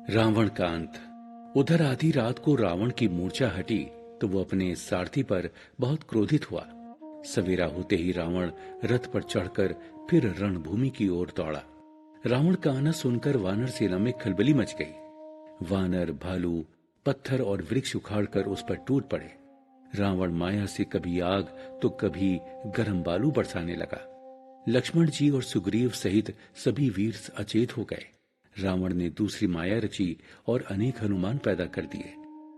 रावण का अंत। उधर आधी रात को रावण की मूर्छा हटी तो वो अपने सारथी पर बहुत क्रोधित हुआ। सवेरा होते ही रावण रथ पर चढ़कर फिर रणभूमि की ओर दौड़ा। रावण का आना सुनकर वानर सेना में खलबली मच गई। वानर, भालू, पत्थर और वृक्ष उखाड़कर उस पर टूट पड़े। रावण माया से कभी आग तो कभी गर्म बालू बरसाने लगा। लक्ष्मण जी और सुग्रीव सहित सभी वीर अचेत हो गए। रावण ने दूसरी माया रची और अनेक हनुमान पैदा कर दिए।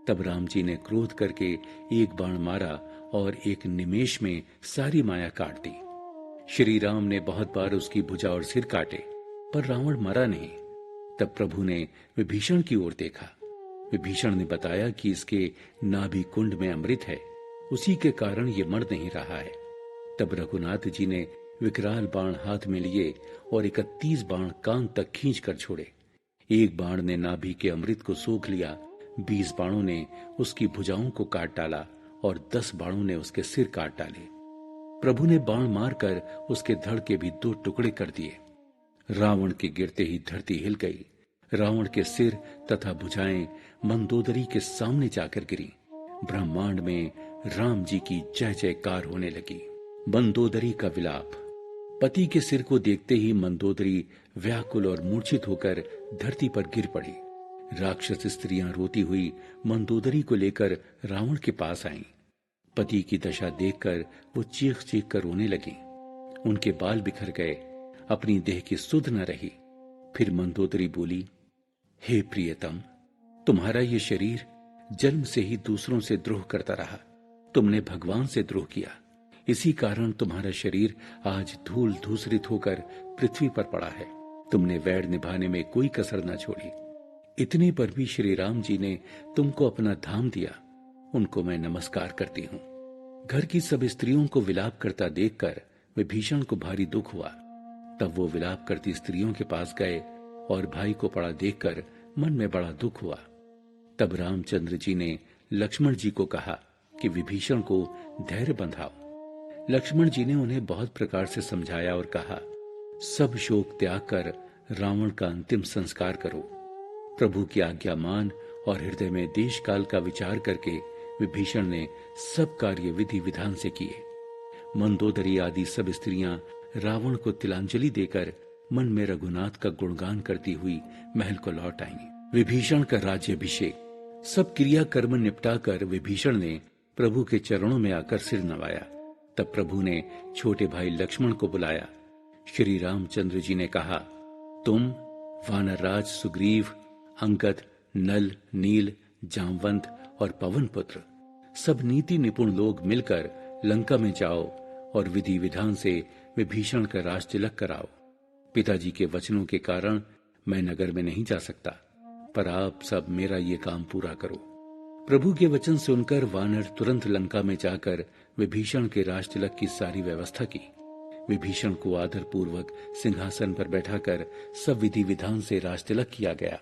तब राम जी ने क्रोध करके एक बाण मारा और एक निमेष में सारी माया काट दी। श्री राम ने बहुत बार उसकी भुजा और सिर काटे, पर रावण मरा नहीं। तब प्रभु ने विभीषण की ओर देखा। विभीषण ने बताया कि इसके नाभि कुंड में अमृत है, उसी के कारण ये मर नहीं रहा है। तब रघुनाथ जी ने विकराल बाण हाथ में लिए और 31 बाण कान तक खींच कर छोड़े। एक बाण ने नाभि के अमृत को सोख लिया, 20 बाणों ने उसकी भुजाओं को काट डाला और 10 बाणों ने उसके सिर काट डाले। प्रभु ने बाण मारकर उसके धड़ के भी 2 टुकड़े कर दिए। रावण के गिरते ही धरती हिल गई। रावण के सिर तथा भुजाएं मंदोदरी के सामने जाकर गिरी। ब्रह्मांड में राम जी की जय जयकार होने लगी। मंदोदरी का विलाप। पति के सिर को देखते ही मंदोदरी व्याकुल और मूर्छित होकर धरती पर गिर पड़ी। राक्षस स्त्रियां रोती हुई मंदोदरी को लेकर रावण के पास आईं। पति की दशा देखकर वो चीख चीख कर रोने लगी। उनके बाल बिखर गए, अपनी देह की सुध न रही। फिर मंदोदरी बोली, हे प्रियतम, तुम्हारा ये शरीर जन्म से ही दूसरों से द्रोह करता रहा। तुमने भगवान से द्रोह किया, इसी कारण तुम्हारा शरीर आज धूल धूसरित होकर पृथ्वी पर पड़ा है। तुमने वैर निभाने में कोई कसर न छोड़ी। इतने पर भी श्री राम जी ने तुमको अपना धाम दिया, उनको मैं नमस्कार करती हूँ। घर की सब स्त्रियों को विलाप करता देखकर विभीषण को भारी दुख हुआ। तब वो विलाप करती स्त्रियों के पास गए और भाई को पड़ा देखकर मन में बड़ा दुख हुआ। तब रामचंद्र जी ने लक्ष्मण जी को कहा कि विभीषण को धैर्य बंधाओ। लक्ष्मण जी ने उन्हें बहुत प्रकार से समझाया और कहा, सब शोक त्याग कर रावण का अंतिम संस्कार करो। प्रभु की आज्ञा मान और हृदय में देश काल का विचार करके विभीषण ने सब कार्य विधि विधान से किए। मंदोदरी आदि सब स्त्रियां रावण को तिलांजलि देकर मन में रघुनाथ का गुणगान करती हुई महल को लौट आईं। विभीषण का राज्याभिषेक। सब क्रिया कर्म निपटाकर विभीषण ने प्रभु के चरणों में आकर सिर नवाया। तब प्रभु ने छोटे भाई लक्ष्मण को बुलाया। श्री रामचंद्र जी ने कहा, तुम, वानरराज सुग्रीव, अंगद, नल, नील, जामवंत और पवन पुत्र सब नीति निपुण लोग मिलकर लंका में जाओ और विधि विधान से विभीषण का राज तिलक कराओ। पिताजी के वचनों के कारण मैं नगर में नहीं जा सकता, पर आप सब मेरा ये काम पूरा करो। प्रभु के वचन सुनकर वानर तुरंत लंका में जाकर विभीषण के राज तिलक की सारी व्यवस्था की। विभीषण को आदर पूर्वक सिंहासन पर बैठाकर सब विधि विधान से राज तिलक किया गया।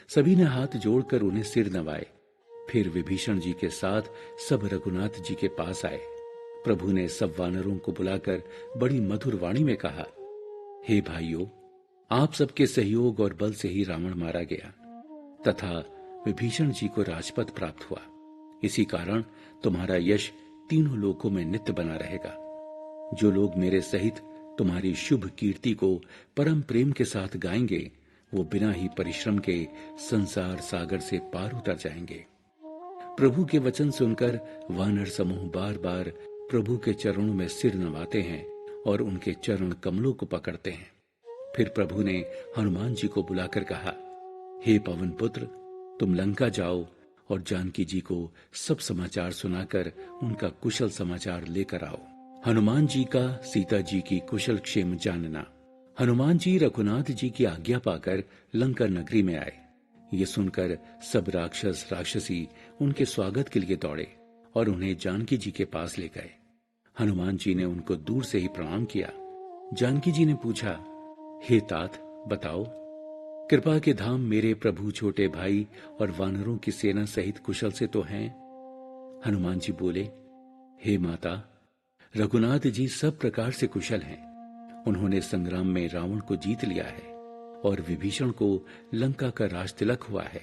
सभी ने हाथ जोड़कर उन्हें सिर नवाए। फिर विभीषण जी के साथ सब रघुनाथ जी के पास आए। प्रभु ने सब वानरों को बुलाकर बड़ी मधुर वाणी में कहा, हे भाइयों, आप सबके सहयोग और बल से ही रावण मारा गया तथा विभीषण जी को राजपद प्राप्त हुआ। इसी कारण तुम्हारा यश तीनों लोकों में नित्य बना रहेगा। जो लोग मेरे सहित तुम्हारी शुभ कीर्ति को परम प्रेम के साथ गाएंगे, वो बिना ही परिश्रम के संसार सागर से पार उतर जाएंगे। प्रभु के वचन सुनकर वानर समूह बार बार प्रभु के चरणों में सिर नवाते हैं और उनके चरण कमलों को पकड़ते हैं। फिर प्रभु ने हनुमान जी को बुलाकर कहा, हे पवन पुत्र, तुम लंका जाओ और जानकी जी को सब समाचार सुनाकर उनका कुशल समाचार लेकर आओ। हनुमान जी का सीता जी की कुशल क्षेम जानना। हनुमान जी रघुनाथ जी की आज्ञा पाकर लंका नगरी में आए। ये सुनकर सब राक्षस राक्षसी उनके स्वागत के लिए दौड़े और उन्हें जानकी जी के पास ले गए। हनुमान जी ने उनको दूर से ही प्रणाम किया। जानकी जी ने पूछा, हे तात, बताओ, कृपा के धाम मेरे प्रभु छोटे भाई और वानरों की सेना सहित कुशल से तो हैं? हनुमान जी बोले, हे माता, रघुनाथ जी सब प्रकार से कुशल हैं। उन्होंने संग्राम में रावण को जीत लिया है और विभीषण को लंका का राज तिलक हुआ है।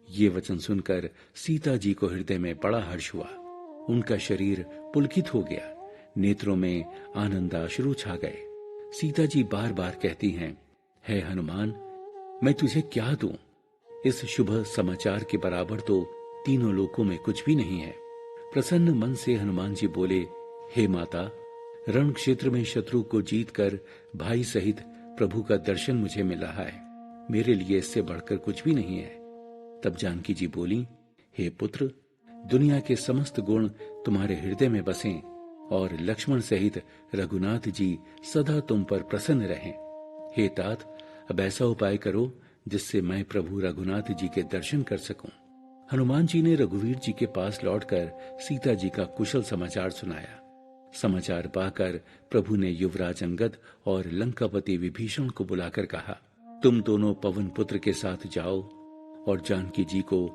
ये वचन सुनकर सीता जी को हृदय में बड़ा हर्ष हुआ। उनका शरीर पुलकित हो गया, नेत्रों में आनंदाश्रु छा गए। सीता जी बार बार कहती हैं, हे हनुमान, मैं तुझे क्या दूं? इस शुभ समाचार के बराबर तो तीनों लोकों में कुछ भी नहीं है। प्रसन्न मन से हनुमान जी बोले, हे माता, रण क्षेत्र में शत्रु को जीतकर भाई सहित प्रभु का दर्शन मुझे मिल रहा है। मेरे लिए इससे बढ़कर कुछ भी नहीं है। तब जानकी जी बोली, हे पुत्र, दुनिया के समस्त गुण तुम्हारे हृदय में बसें और लक्ष्मण सहित रघुनाथ जी सदा तुम पर प्रसन्न रहें। हे तात, अब ऐसा उपाय करो जिससे मैं प्रभु रघुनाथ जी के दर्शन कर सकूं। हनुमान जी ने रघुवीर जी के पास लौटकर सीता जी का कुशल समाचार सुनाया। समाचार पाकर प्रभु ने युवराज अंगद और लंकापति विभीषण को बुलाकर कहा, तुम दोनों पवन पुत्र के साथ जाओ और जानकी जी को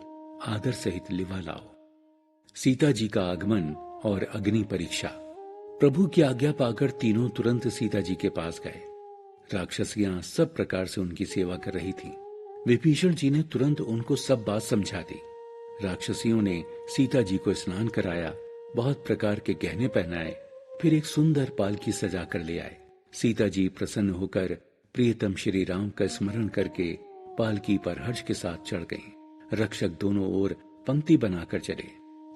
आदर सहित लिवा लाओ। सीता जी का आगमन और अग्नि परीक्षा। प्रभु की आज्ञा पाकर तीनों तुरंत सीता जी के पास गए। राक्षसियां सब प्रकार से उनकी सेवा कर रही थीं। विभीषण जी ने तुरंत उनको सब बात समझा दी। राक्षसियों ने सीता जी को स्नान कराया, बहुत प्रकार के गहने पहनाए, फिर एक सुंदर पालकी सजा कर ले आए। सीता जी प्रसन्न होकर प्रियतम श्री राम का स्मरण करके पालकी पर हर्ष के साथ चढ़ गईं। रक्षक दोनों ओर पंक्ति बनाकर चले।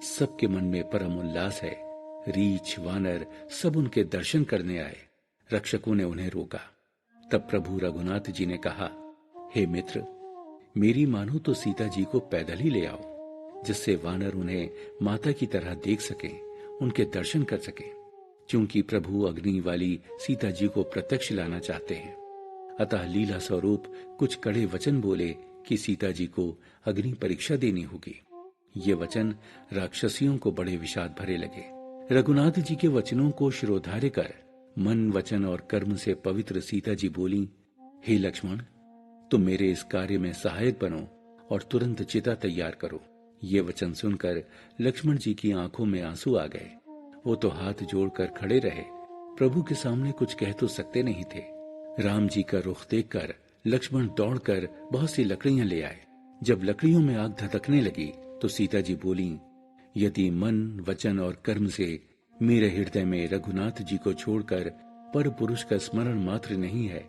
सबके मन में परम उल्लास है। रीछ वानर सब उनके दर्शन करने आए। रक्षकों ने उन्हें रोका। तब प्रभु रघुनाथ जी ने कहा, हे मित्र, मेरी मानो तो सीता जी को पैदल ही ले आओ, जिससे वानर उन्हें माता की तरह देख सकें, उनके दर्शन कर सकें। क्योंकि प्रभु अग्नि वाली सीता जी को प्रत्यक्ष लाना चाहते हैं, अतः लीला स्वरूप कुछ कड़े वचन बोले कि सीता जी को अग्नि परीक्षा देनी होगी। ये वचन राक्षसियों को बड़े विषाद भरे लगे। रघुनाथ जी के वचनों को शिरोधार्य कर मन, वचन और कर्म से पवित्र सीता जी बोली, हे लक्ष्मण, तुम मेरे इस कार्य में सहायक बनो और तुरंत चिता तैयार करो। ये वचन सुनकर लक्ष्मण जी की आंखों में आंसू आ गए। वो तो हाथ जोड़कर खड़े रहे, प्रभु के सामने कुछ कह तो सकते नहीं थे। राम जी का रुख देखकर लक्ष्मण दौड़कर बहुत सी लकड़ियां ले आए। जब लकड़ियों में आग धधकने लगी तो सीता जी बोली, यदि मन, वचन और कर्म से मेरे हृदय में रघुनाथ जी को छोड़कर पर पुरुष का स्मरण मात्र नहीं है,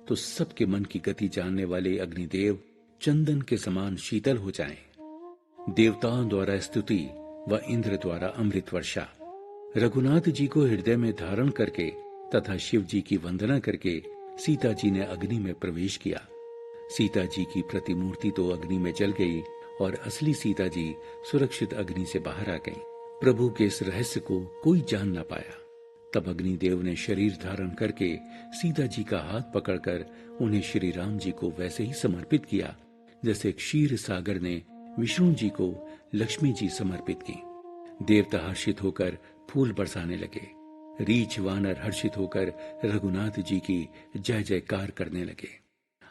तो सबके मन की गति जानने वाले अग्निदेव चंदन के समान शीतल हो जाएं। देवताओं द्वारा स्तुति व इंद्र द्वारा अमृत वर्षा। रघुनाथ जी को हृदय में धारण करके तथा शिव जी की वंदना करके सीता जी ने अग्नि में प्रवेश किया। सीता जी की प्रतिमूर्ति तो अग्नि में जल गई और असली सीता जी सुरक्षित अग्नि से बाहर आ गईं। प्रभु के इस रहस्य को कोई जान न पाया। तब अग्निदेव ने शरीर धारण करके सीता जी का हाथ पकड़कर उन्हें श्री राम जी को वैसे ही समर्पित किया जैसे क्षीर सागर ने विष्णु जी को लक्ष्मी जी समर्पित की। देवता हर्षित होकर फूल बरसाने लगे। रीछ वानर हर्षित होकर रघुनाथ जी की जय जयकार करने लगे।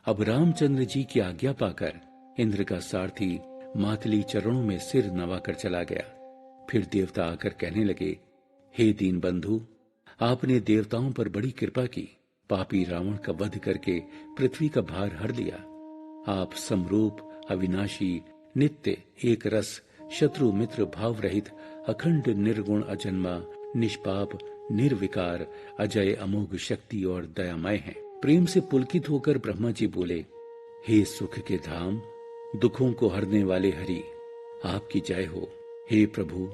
अब रामचंद्र जी की आज्ञा पाकर इंद्र का सारथी मातली चरणों में सिर नवाकर चला गया। फिर देवता आकर कहने लगे, हे दीन बंधु, आपने देवताओं पर बड़ी कृपा की, पापी रावण का वध करके पृथ्वी का भार हर लिया। आप समरूप, अविनाशी, नित्य, एक रस, शत्रु मित्र भाव रहित, अखंड निर्गुण, अजन्मा, निष्पाप, निर्विकार, अजय, अमोघ शक्ति और दयामय हैं। प्रेम से पुलकित होकर ब्रह्मा जी बोले, हे सुख के धाम, दुखों को हरने वाले हरि, आपकी जय हो। हे प्रभु,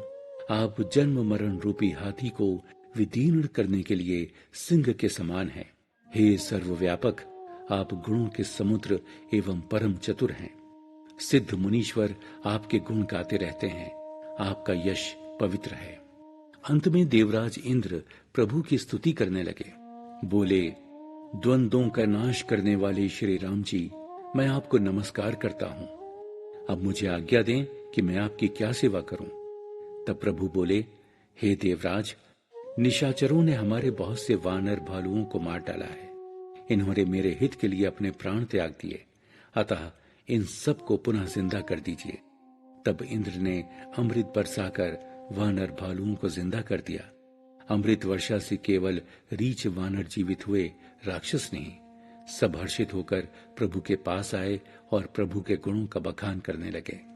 आप जन्म मरण रूपी हाथी को विदीर्ण करने के लिए सिंह के समान हैं। हे सर्वव्यापक, आप गुणों के समुद्र एवं परम चतुर हैं। सिद्ध मुनीश्वर आपके गुण गाते रहते हैं। आपका यश पवित्र है। अंत में देवराज इंद्र प्रभु की स्तुति करने लगे। बोले, द्वंद्वों का नाश करने वाले श्री राम जी, मैं आपको नमस्कार करता हूँ। अब मुझे आज्ञा दें कि मैं आपकी क्या सेवा करूं। तब प्रभु बोले, हे देवराज, निशाचरों ने हमारे बहुत से वानर भालुओं को मार डाला है। इन्होंने मेरे हित के लिए अपने प्राण त्याग दिए, अतः इन सब को पुनः जिंदा कर दीजिए। तब इंद्र ने अमृत बरसाकर वानर भालुओं को जिंदा कर दिया। अमृत वर्षा से केवल रीछ वानर जीवित हुए, राक्षस नहीं। सब हर्षित होकर प्रभु के पास आए और प्रभु के गुणों का बखान करने लगे।